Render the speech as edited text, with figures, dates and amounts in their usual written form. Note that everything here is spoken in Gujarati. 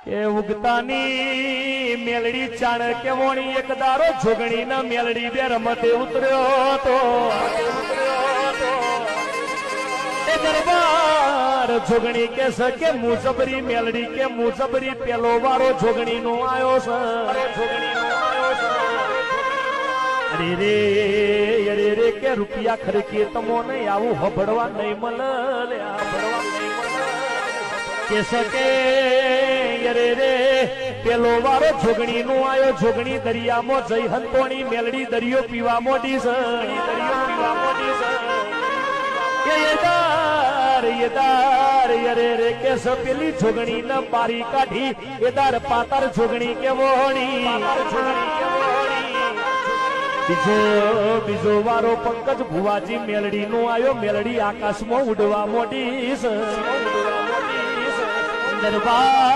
કે ઉગતાની મેલડી ચાણ કે વોણી એક દારો જોગણી ના મેલડી બે રમતે ઉતર્યો તો એ દરબાર જોગણી કે સકે મુજબરી મેલડી કે મુજબરી પેલો વારો જોગણી નો આયો છે અરે રે કે રૂપિયા ખર્ચીએ તમો નહીં આવું હબડવા નહીં મળે કે સકે અરે રે પેલો વારો જોગણી નો આયો જોગણી દરિયામાં જઈ હંતોણી મેલડી દરિયો પીવા મોટી છે દરિયો પીવા મોટી છે યદાર અરે રે કે પેલી જોગણી ના બારી કાઢી એદાર પાતાર જોગણી કે વોણી બીજો વારો પંકજ ભુવાજી મેલડી નો આયો મેલડી આકાશમાં ઉડવા મોટી છે દરબાર